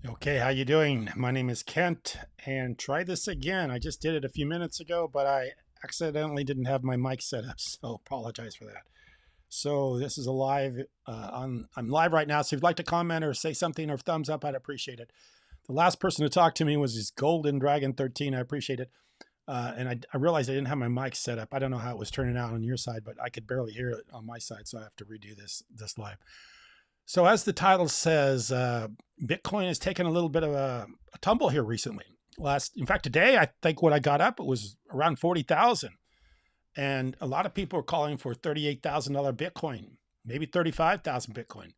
Okay, how you doing? My name is Kent, and try this again. I just did it a few minutes ago, but I accidentally didn't have my mic set up, so apologize for that. So this is a live I'm live right now, so if you'd like to comment or say something or thumbs up, I'd appreciate it. The last person to talk to me was this Golden Dragon 13. I appreciate it. And I realized I didn't have my mic set up. I don't know how it was turning out on your side, but I could barely hear it on my side, so I have to redo this live. So as the title says, Bitcoin has taken a little bit of a tumble here recently. In fact, today I think when I got up, it was around 40,000, and a lot of people are calling for $38,000 Bitcoin, maybe 35,000 Bitcoin.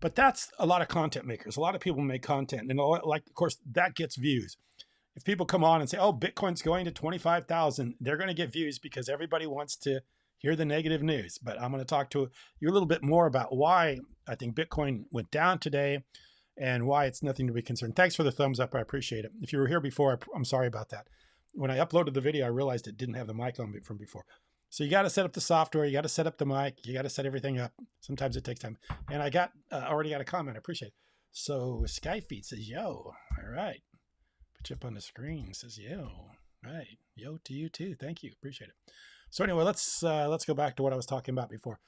But that's a lot of content makers. A lot of people make content, and like, of course, that gets views. If people come on and say, "Oh, Bitcoin's going to 25,000," they're going to get views because everybody wants to hear the negative news. But I'm going to talk to you a little bit more about why I think Bitcoin went down today and why it's nothing to be concerned. Thanks for the thumbs up. I appreciate it. If you were here before, I'm sorry about that. When I uploaded the video, I realized it didn't have the mic on from before. So you got to set up the software. You got to set up the mic. You got to set everything up. Sometimes it takes time. And I already got a comment. I appreciate it. So Skyfeed says, yo, all right. Put you up on the screen. Says, yo, right. Yo to you too. Thank you. Appreciate it. So anyway, let's go back to what I was talking about before,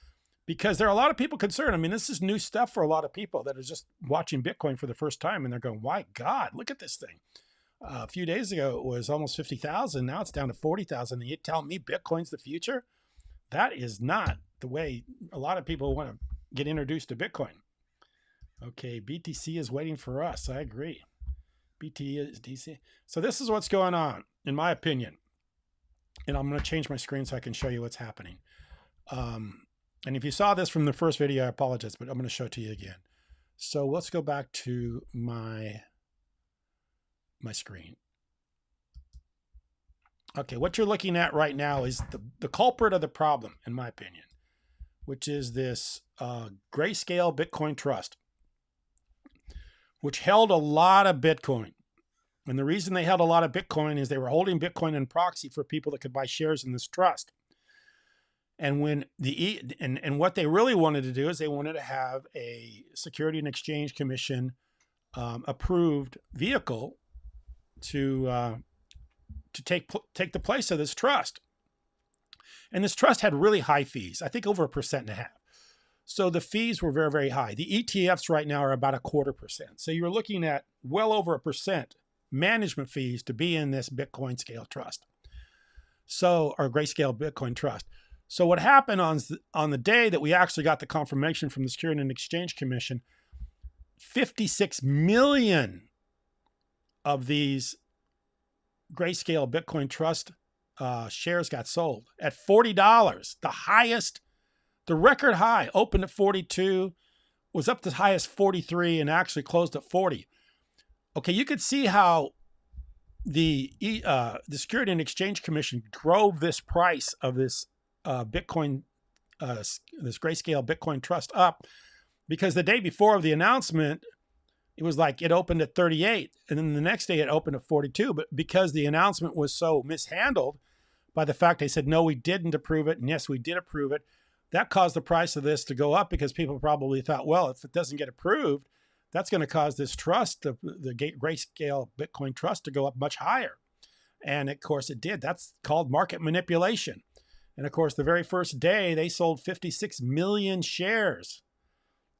because there are a lot of people concerned. I mean, this is new stuff for a lot of people that are just watching Bitcoin for the first time, and they're going, "My God, look at this thing!" A few days ago, it was almost 50,000. Now it's down to 40,000. And you tell me Bitcoin's the future? That is not the way a lot of people want to get introduced to Bitcoin. Okay, BTC is waiting for us. I agree. BT is DC. So this is what's going on, in my opinion. And I'm going to change my screen so I can show you what's happening. And if you saw this from the first video, I apologize, but I'm going to show it to you again. So let's go back to my screen. Okay, what you're looking at right now is the culprit of the problem, in my opinion, which is this Grayscale Bitcoin Trust, which held a lot of Bitcoin. And the reason they held a lot of Bitcoin is they were holding Bitcoin in proxy for people that could buy shares in this trust. And when and what they really wanted to do is they wanted to have a Security and Exchange Commission approved vehicle to take the place of this trust. And this trust had really high fees, I think over 1.5%. So the fees were very, very high. The ETFs right now are about 0.25%. So you're looking at well over 1% management fees to be in this Bitcoin scale trust. So, or Grayscale Bitcoin Trust. So what happened on the day that we actually got the confirmation from the Security and Exchange Commission, 56 million of these Grayscale Bitcoin Trust shares got sold at $40. The highest, the record high opened at 42, was up to as high as 43 and actually closed at 40. Okay, you could see how the Security and Exchange Commission drove this price of this Bitcoin, this Grayscale Bitcoin Trust up, because the day before of the announcement, it was like it opened at 38, and then the next day it opened at 42. But because the announcement was so mishandled by the fact they said, no, we didn't approve it, and yes, we did approve it, that caused the price of this to go up, because people probably thought, well, if it doesn't get approved, that's going to cause this trust, the Grayscale Bitcoin Trust, to go up much higher. And of course it did. That's called market manipulation. And of course, the very first day, they sold 56 million shares,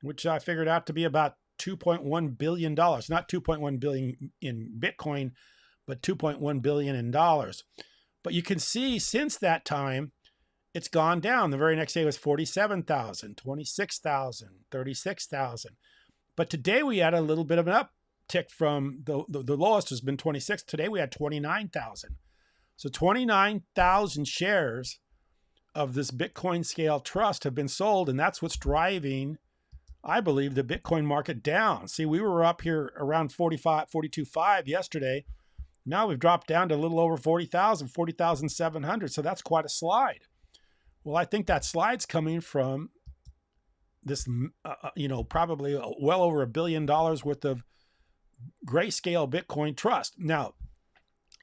which I figured out to be about $2.1 billion, not 2.1 billion in Bitcoin, but 2.1 billion in dollars. But you can see since that time, it's gone down. The very next day was 47,000, 26,000, 36,000. But today we had a little bit of an uptick from the lowest has been 26. Today we had 29,000. So 29,000 shares of this Bitcoin scale trust have been sold, and that's what's driving, I believe, the Bitcoin market down. See, we were up here around 42.5 yesterday. Now we've dropped down to a little over 40,000, 40,700. So that's quite a slide. Well, I think that slide's coming from this, probably well over $1 billion worth of Grayscale Bitcoin Trust. Now,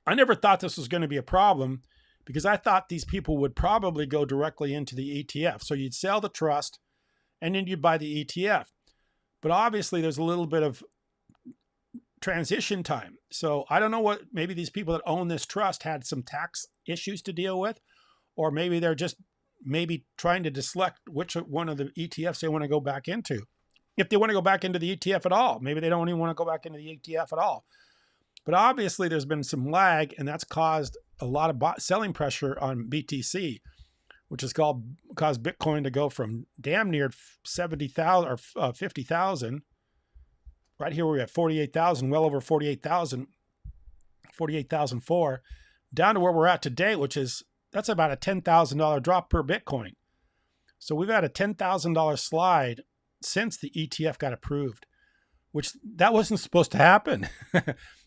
I never thought this was going to be a problem, because I thought these people would probably go directly into the ETF. So you'd sell the trust and then you'd buy the ETF. But obviously there's a little bit of transition time. So I don't know what, maybe these people that own this trust had some tax issues to deal with, or maybe they're just maybe trying to select which one of the ETFs they want to go back into. If they want to go back into the ETF at all, maybe they don't even want to go back into the ETF at all. But obviously there's been some lag, and that's caused a lot of selling pressure on BTC, which has caused Bitcoin to go from damn near 70,000 or 50,000. Right here we're at 48,000, well over 48,000, 48,004, down to where we're at today, that's about a $10,000 drop per Bitcoin. So we've had a $10,000 slide since the ETF got approved, which that wasn't supposed to happen.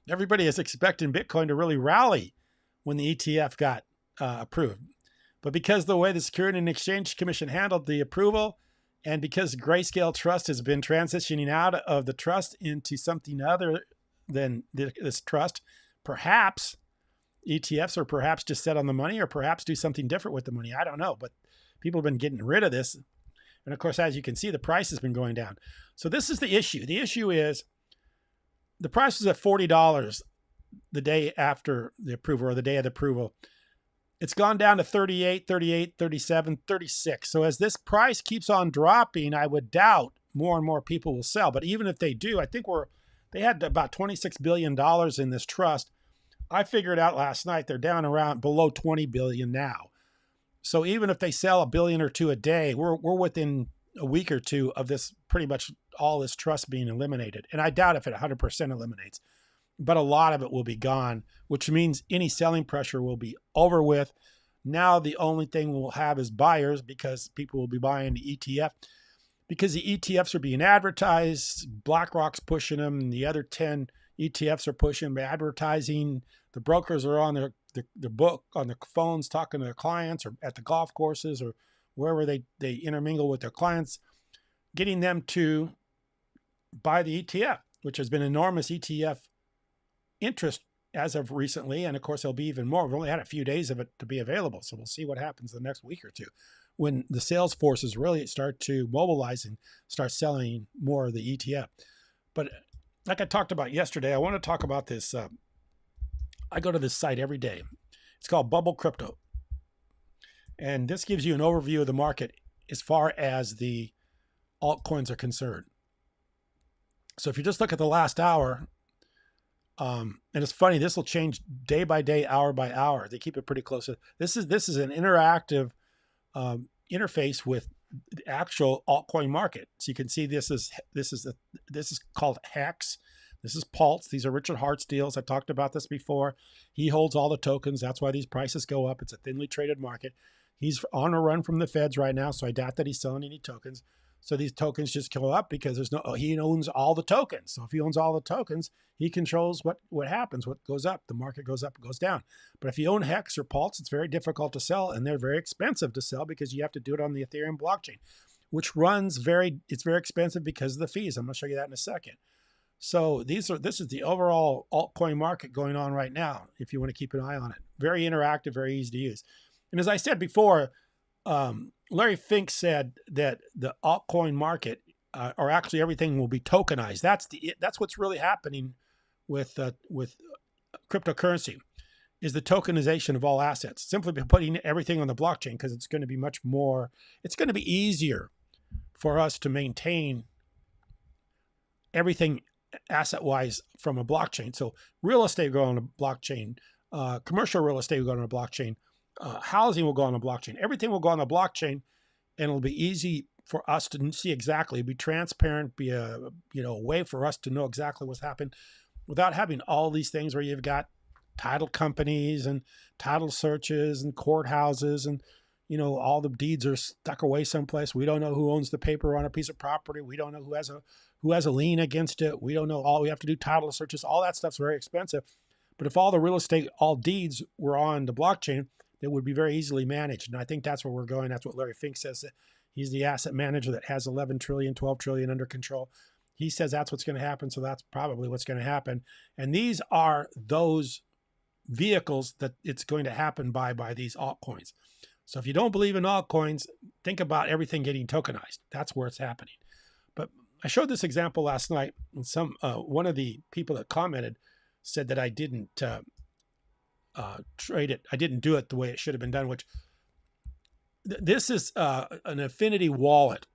Everybody is expecting Bitcoin to really rally when the ETF got approved. But because of the way the Securities and Exchange Commission handled the approval, and because Grayscale Trust has been transitioning out of the trust into something other than this trust, perhaps ETFs, or perhaps just set on the money, or perhaps do something different with the money. I don't know, but people have been getting rid of this. And of course, as you can see, the price has been going down. So this is the issue. The issue is the price was at $40 the day after the approval, or the day of the approval. It's gone down to 38, 38, 37, 36. So as this price keeps on dropping, I would doubt more and more people will sell. But even if they do, I think they had about $26 billion in this trust. I figured out last night they're down around below 20 billion now. So even if they sell $1 billion or $2 billion a day, we're within a week or two of this, pretty much all this trust being eliminated. And I doubt if it 100% eliminates, but a lot of it will be gone, which means any selling pressure will be over with. Now the only thing we'll have is buyers, because people will be buying the ETF, because the ETFs are being advertised. BlackRock's pushing them, and the other 10 ETFs are pushing them, advertising. The brokers are on the book, on the phones, talking to their clients, or at the golf courses, or wherever they intermingle with their clients, getting them to buy the ETF, which has been enormous ETF interest as of recently. And of course, there'll be even more. We've only had a few days of it to be available. So we'll see what happens the next week or two when the sales forces really start to mobilize and start selling more of the ETF. But like I talked about yesterday, I want to talk about this. I go to this site every day. It's called Bubble Crypto. And this gives you an overview of the market as far as the altcoins are concerned. So if you just look at the last hour, and it's funny, this will change day by day, hour by hour. They keep it pretty close. This is an interactive interface with the actual altcoin market. So you can see this is called Hex. This is Pulse. These are Richard Hart's deals. I've talked about this before. He holds all the tokens. That's why these prices go up. It's a thinly traded market. He's on a run from the feds right now, so I doubt that he's selling any tokens. So these tokens just go up because he owns all the tokens. So if he owns all the tokens, he controls what happens, what goes up. The market goes up, it goes down. But if you own Hex or Pulse, it's very difficult to sell, and they're very expensive to sell because you have to do it on the Ethereum blockchain, which it's very expensive because of the fees. I'm going to show you that in a second. So this is the overall altcoin market going on right now, if you want to keep an eye on it. Very interactive, very easy to use. And as I said before, Larry Fink said that the altcoin market, or actually everything, will be tokenized. That's what's really happening with cryptocurrency, is the tokenization of all assets. Simply by putting everything on the blockchain, because it's going to be it's going to be easier for us to maintain everything asset-wise from a blockchain. So real estate will go on a blockchain, commercial real estate will go on a blockchain, housing will go on a blockchain. Everything will go on a blockchain, and it'll be easy for us to see exactly, be transparent, be a way for us to know exactly what's happened, without having all these things where you've got title companies and title searches and courthouses, and all the deeds are stuck away someplace. We don't know who owns the paper on a piece of property. We don't know who has a lien against it. We don't know. We have to do title searches. All that stuff's very expensive. But if all the real estate, all deeds were on the blockchain, it would be very easily managed. And I think that's where we're going. That's what Larry Fink says. He's the asset manager that has 11 trillion, 12 trillion under control. He says that's what's going to happen. So that's probably what's going to happen. And these are those vehicles that it's going to happen by these altcoins. So if you don't believe in altcoins, think about everything getting tokenized. That's where it's happening. But I showed this example last night, and one of the people that commented said that I didn't trade it. I didn't do it the way it should have been done. Which this is an Affinity wallet,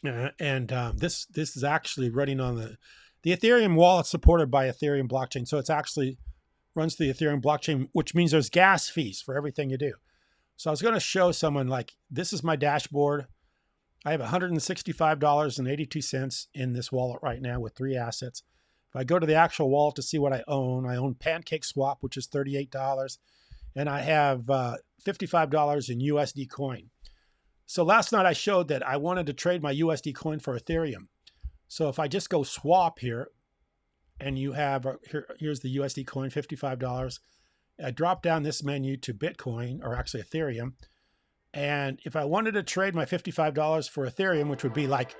and this is actually running on the Ethereum wallet supported by Ethereum blockchain. So it's actually runs the Ethereum blockchain, which means there's gas fees for everything you do. So I was going to show someone, like, this is my dashboard. I have $165.82 in this wallet right now with 3 assets. If I go to the actual wallet to see what I own Pancake Swap, which is $38, and I have $55 in USD coin. So last night I showed that I wanted to trade my USD coin for Ethereum. So if I just go swap here, and you have, here's the USD coin, $55. I drop down this menu to Bitcoin, or actually Ethereum. And if I wanted to trade my $55 for Ethereum, which would be like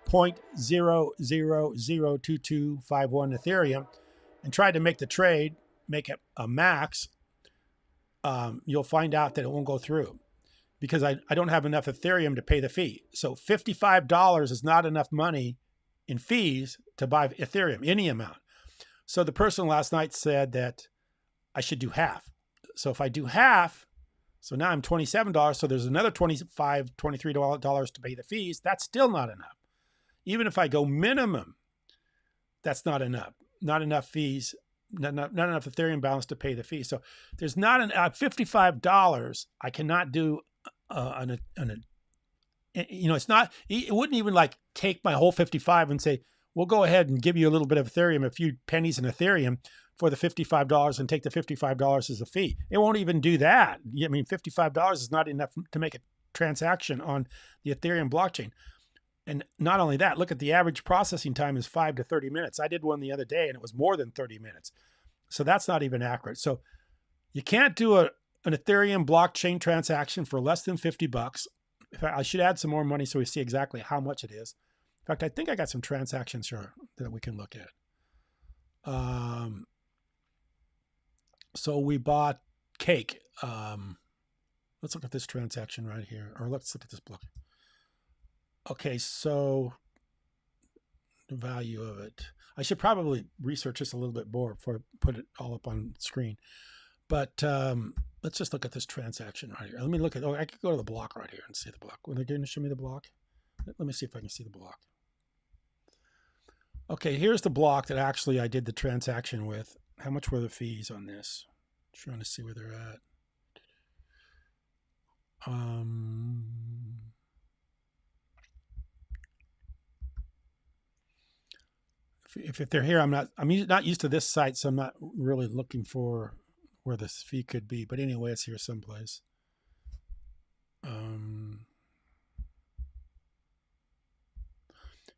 0.0002251 Ethereum, and try to make the trade, make it a max, you'll find out that it won't go through because I don't have enough Ethereum to pay the fee. So $55 is not enough money in fees to buy Ethereum, any amount. So the person last night said that I should do half. So if I do half, so now I'm $27, so there's another $25, $23 to pay the fees. That's still not enough. Even if I go minimum, that's not enough. Not enough fees, not enough Ethereum balance to pay the fee. So there's not $55. I cannot do it's not, it wouldn't even like take my whole 55 and say, we'll go ahead and give you a little bit of Ethereum, a few pennies in Ethereum for the $55 and take the $55 as a fee. It won't even do that. I mean, $55 is not enough to make a transaction on the Ethereum blockchain. And not only that, look at the average processing time is 5 to 30 minutes. I did one the other day and it was more than 30 minutes. So that's not even accurate. So you can't do an Ethereum blockchain transaction for less than $50. In fact, I should add some more money so we see exactly how much it is. In fact, I think I got some transactions here that we can look at. So we bought cake. Let's look at this transaction right here, or let's look at this block. Okay, so the value of it. I should probably research this a little bit more before I put it all up on screen. But let's just look at this transaction right here. Let me look at, I could go to the block right here and see the block. Were they going to show me the block? Let me see if I can see the block. Okay, here's the block that actually I did the transaction with. How much were the fees on this? Trying to see where they're at. If they're here, I'm not used to this site, so I'm not really looking for where this fee could be. But anyway, it's here someplace.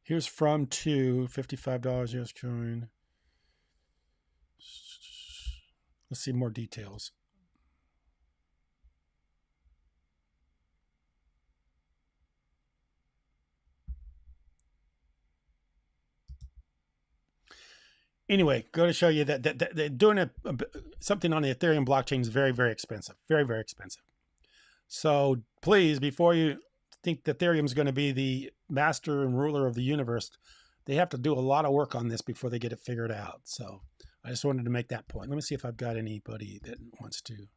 Here's from to $55 US coin. Let's see more details. Anyway, go to show you that doing something on the Ethereum blockchain is very, very expensive. Very, very expensive. So please, before you think that Ethereum is going to be the master and ruler of the universe, they have to do a lot of work on this before they get it figured out. So I just wanted to make that point. Let me see if I've got anybody that wants to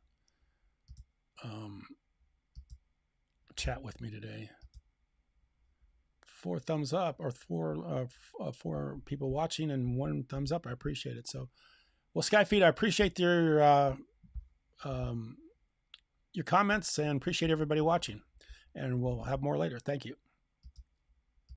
chat with me today. 4 thumbs up, or 4 people watching and 1 thumbs up. I appreciate it. So, well, Skyfeed, I appreciate your comments and appreciate everybody watching. And we'll have more later. Thank you.